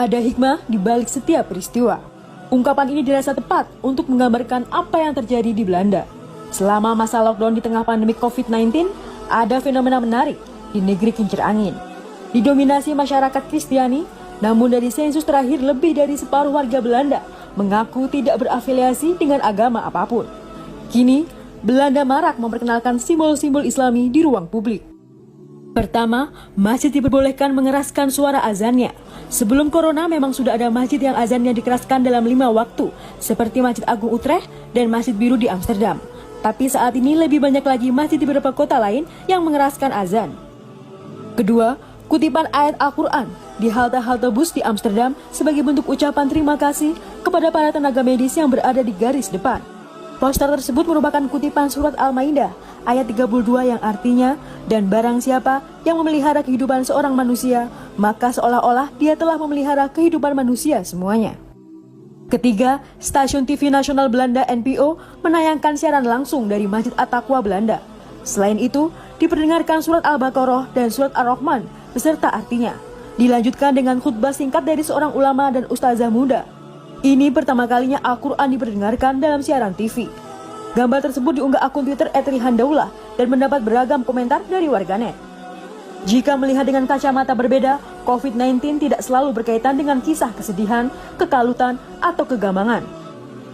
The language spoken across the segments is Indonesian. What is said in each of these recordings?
Ada hikmah di balik setiap peristiwa. Ungkapan ini dirasa tepat untuk menggambarkan apa yang terjadi di Belanda. Selama masa lockdown di tengah pandemi COVID-19, ada fenomena menarik di negeri kincir angin. Didominasi masyarakat Kristiani, namun dari sensus terakhir lebih dari separuh warga Belanda mengaku tidak berafiliasi dengan agama apapun. Kini, Belanda marak memperkenalkan simbol-simbol Islami di ruang publik. Pertama, masjid diperbolehkan mengeraskan suara azannya. Sebelum corona memang sudah ada masjid yang azannya dikeraskan dalam 5 waktu, seperti Masjid Agung Utrecht dan Masjid Biru di Amsterdam. Tapi saat ini lebih banyak lagi masjid di beberapa kota lain yang mengeraskan azan. Kedua, kutipan ayat Al-Quran di halte-halte bus di Amsterdam sebagai bentuk ucapan terima kasih kepada para tenaga medis yang berada di garis depan. Poster tersebut merupakan kutipan surat Al-Maidah ayat 32 yang artinya, dan barang siapa yang memelihara kehidupan seorang manusia, maka seolah-olah dia telah memelihara kehidupan manusia semuanya. Ketiga, stasiun TV nasional Belanda NPO menayangkan siaran langsung dari Masjid At-Taqwa Belanda. Selain itu, diperdengarkan surat Al-Baqarah dan surat Ar-Rahman beserta artinya. Dilanjutkan dengan khutbah singkat dari seorang ulama dan ustazah muda. Ini pertama kalinya Al-Quran diperdengarkan dalam siaran TV. Gambar tersebut diunggah akun Twitter @rihandaullah dan mendapat beragam komentar dari warganet. Jika melihat dengan kacamata berbeda, COVID-19 tidak selalu berkaitan dengan kisah kesedihan, kekalutan, atau kegambangan.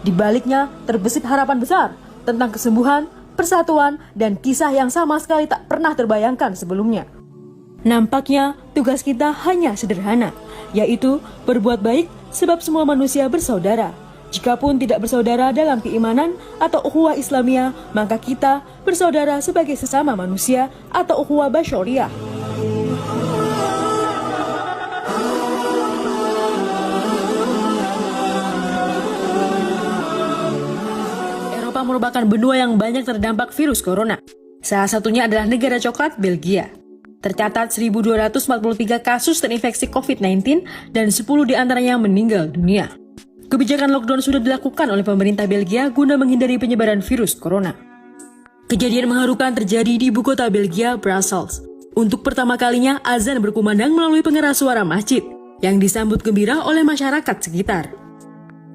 Di baliknya, terbesit harapan besar tentang kesembuhan, persatuan, dan kisah yang sama sekali tak pernah terbayangkan sebelumnya. Nampaknya, tugas kita hanya sederhana, yaitu berbuat baik sebab semua manusia bersaudara. Jikapun tidak bersaudara dalam keimanan atau ukhuwah Islamiyah, maka kita bersaudara sebagai sesama manusia atau ukhuwah basyariah. Eropa merupakan benua yang banyak terdampak virus corona. Salah satunya adalah negara coklat Belgia. Tercatat 1.243 kasus terinfeksi COVID-19 dan 10 diantaranya meninggal dunia. Kebijakan lockdown sudah dilakukan oleh pemerintah Belgia guna menghindari penyebaran virus corona. Kejadian mengharukan terjadi di ibu kota Belgia, Brussels. Untuk pertama kalinya, azan berkumandang melalui pengeras suara masjid, yang disambut gembira oleh masyarakat sekitar.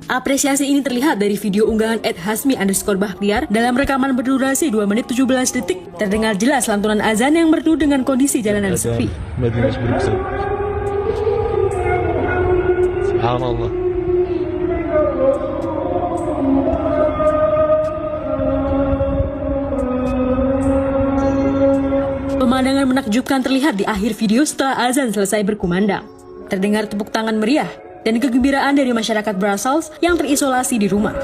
Apresiasi ini terlihat dari video unggahan @hasmi_bahtiar dalam rekaman berdurasi 2 menit 17 detik. Terdengar jelas lantunan azan yang merdu dengan kondisi jalanan sepi. Subhanallah. Pemandangan menakjubkan terlihat di akhir video setelah azan selesai berkumandang. Terdengar tepuk tangan meriah dan kegembiraan dari masyarakat Brussels yang terisolasi di rumah.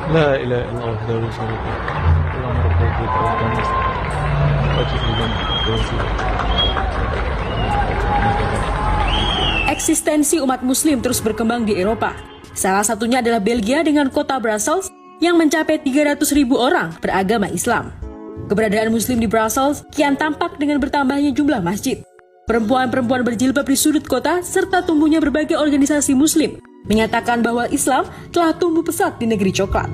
La ilaha illallah wahdahu la syarika lahu. Allahumma Eksistensi umat muslim terus berkembang di Eropa. Salah satunya adalah Belgia dengan kota Brussels yang mencapai 300.000 orang beragama Islam. Keberadaan muslim di Brussels kian tampak dengan bertambahnya jumlah masjid. Perempuan-perempuan berjilbab di sudut kota serta tumbuhnya berbagai organisasi muslim menyatakan bahwa Islam telah tumbuh pesat di negeri coklat.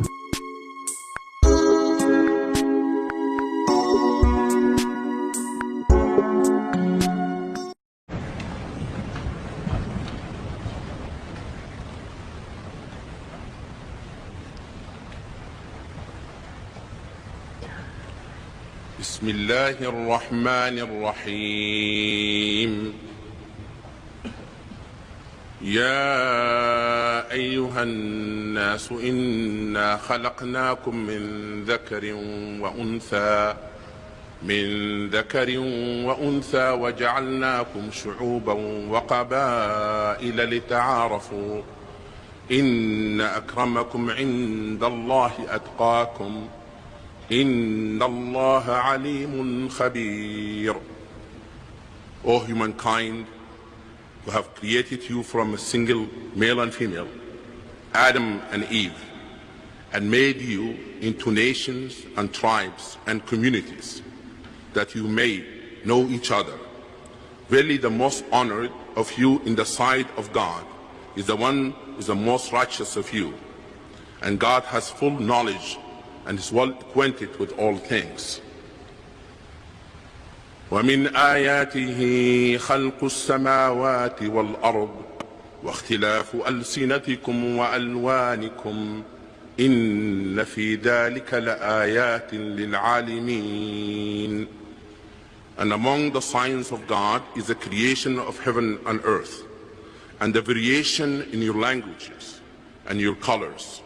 Bismillahirrahmanirrahim. يا أيها الناس إنا خلقناكم من ذكر وأنثى وجعلناكم شعوبا وقبائل لتعارفوا إن أكرمكم عند الله أتقاكم إن الله عليم خبير. O humankind, who have created you from a single male and female, Adam and Eve, and made you into nations and tribes and communities, that you may know each other. Verily the most honored of you in the sight of God is the one who is the most righteous of you. And God has full knowledge and is well acquainted with all things. ومن آياته خلق السماوات والأرض واختلاف ألسنتكم وألوانكم إن في ذلك لآيات للعالمين. And among the signs of God is the creation of heaven and earth, and the variation in your languages and your colors.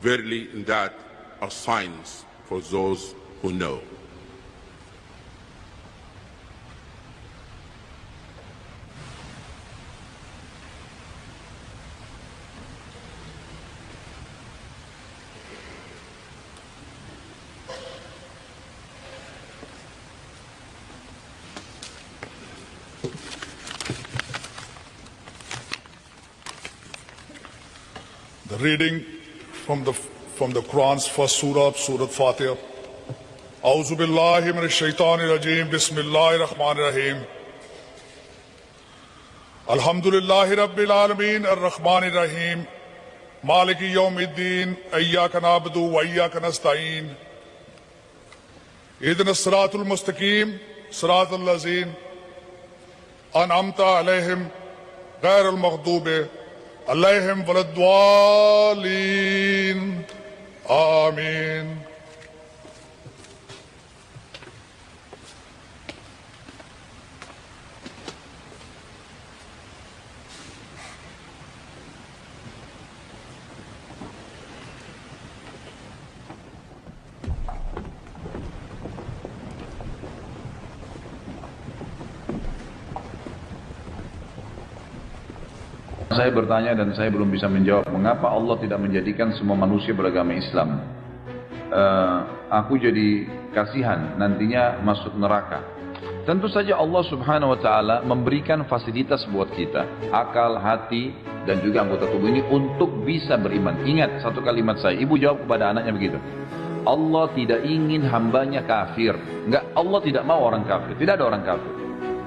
Verily in that are signs for those who know. The reading from the Quran's first surah, Surah Fatiha. A'udhu billahi minash shaitanir rajeem. Bismillahir rahmanir rahim. Alhamdulillahi rabbil alameen. Ar-Rahmanir Rahim. Maliki yawmiddin. Iyyaka na'budu wa iyyaka nasta'een. Ihdinas siratal mustaqim. Siratal lazeen an'amta alayhim ghayril maghdubi alayhim waladdallin. Amin. Saya bertanya dan saya belum bisa menjawab, mengapa Allah tidak menjadikan semua manusia beragama Islam? Aku jadi kasihan nantinya masuk neraka. Tentu saja Allah Subhanahu wa Ta'ala memberikan fasilitas buat kita, akal, hati, dan juga anggota tubuh ini untuk bisa beriman. Ingat satu kalimat saya, ibu jawab kepada anaknya begitu. Allah tidak ingin hambanya kafir. Enggak, Allah tidak mau orang kafir. Tidak ada orang kafir.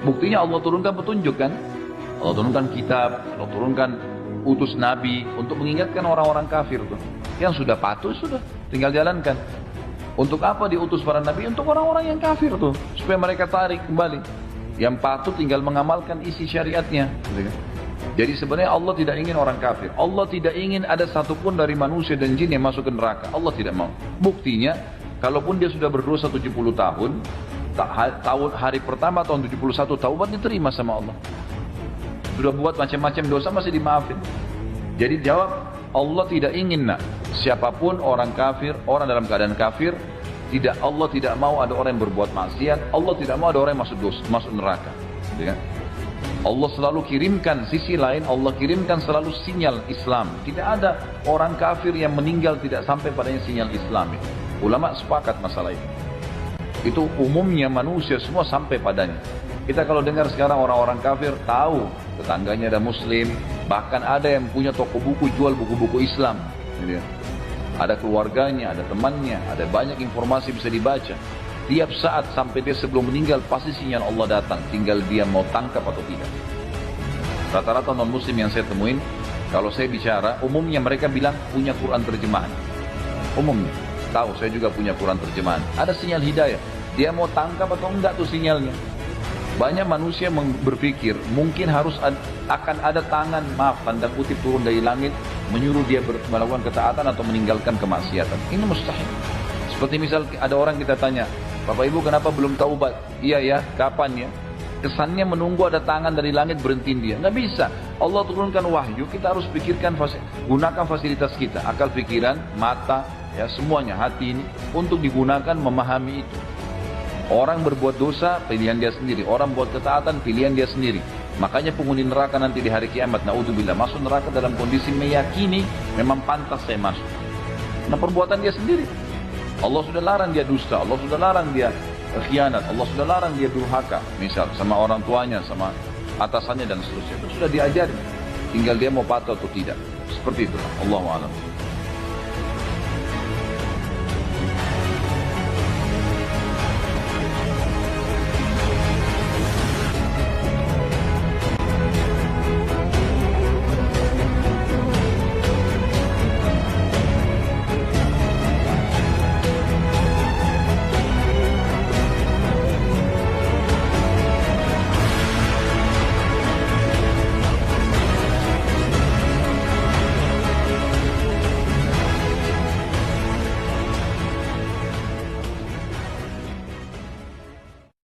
Buktinya Allah turunkan petunjuk kan? Allah turunkan kitab, Allah turunkan utus nabi untuk mengingatkan orang-orang kafir tuh. Yang sudah patuh sudah, tinggal jalankan. Untuk apa diutus para nabi? Untuk orang-orang yang kafir tuh, supaya mereka tarik kembali. Yang patuh tinggal mengamalkan isi syariatnya. Jadi sebenarnya Allah tidak ingin orang kafir. Allah tidak ingin ada satupun dari manusia dan jin yang masuk ke neraka. Allah tidak mau. Buktinya, kalaupun dia sudah berdosa 70 tahun, hari pertama tahun 71 taubat diterima sama Allah. Sudah buat macam-macam dosa masih dimaafin. Jadi jawab, Allah tidak ingin siapapun orang kafir, orang dalam keadaan kafir, Allah tidak mau ada orang yang berbuat maksiat, Allah tidak mau ada orang yang masuk neraka. Allah selalu kirimkan sisi lain, Allah kirimkan selalu sinyal Islam. Tidak ada orang kafir yang meninggal tidak sampai padanya sinyal Islam. Ulama sepakat masalah itu. Itu umumnya manusia semua sampai padanya. Kita kalau dengar sekarang orang-orang kafir tahu tetangganya ada muslim, bahkan ada yang punya toko buku jual buku-buku Islam. Ada keluarganya, ada temannya, ada banyak informasi bisa dibaca. Tiap saat sampai dia sebelum meninggal pasti sinyal Allah datang, tinggal dia mau tangkap atau tidak. Rata-rata non muslim yang saya temuin, kalau saya bicara, umumnya mereka bilang punya Quran terjemahan. Umumnya, tahu saya juga punya Quran terjemahan. Ada sinyal hidayah, dia mau tangkap atau enggak tuh sinyalnya. Banyak manusia berpikir mungkin akan ada tangan, tanda kutip turun dari langit menyuruh dia melakukan ketaatan atau meninggalkan kemaksiatan. Ini mustahil. Seperti misal ada orang kita tanya, Bapak Ibu kenapa belum taubat? Iya ya, kapan ya? Kesannya menunggu ada tangan dari langit berhentiin dia. Nggak bisa. Allah turunkan wahyu, kita harus pikirkan, gunakan fasilitas kita, akal pikiran, mata, ya semuanya, hati ini untuk digunakan memahami itu. Orang berbuat dosa, pilihan dia sendiri. Orang buat ketaatan, pilihan dia sendiri. Makanya penghuni neraka nanti di hari kiamat, naudzubillah, masuk neraka dalam kondisi meyakini memang pantas saya masuk. Nah perbuatan dia sendiri. Allah sudah larang dia dusta, Allah sudah larang dia khianat, Allah sudah larang dia durhaka. Misal sama orang tuanya, sama atasannya dan seterusnya. Itu sudah diajari. Tinggal dia mau patuh atau tidak. Seperti itu. Allahu a'lam.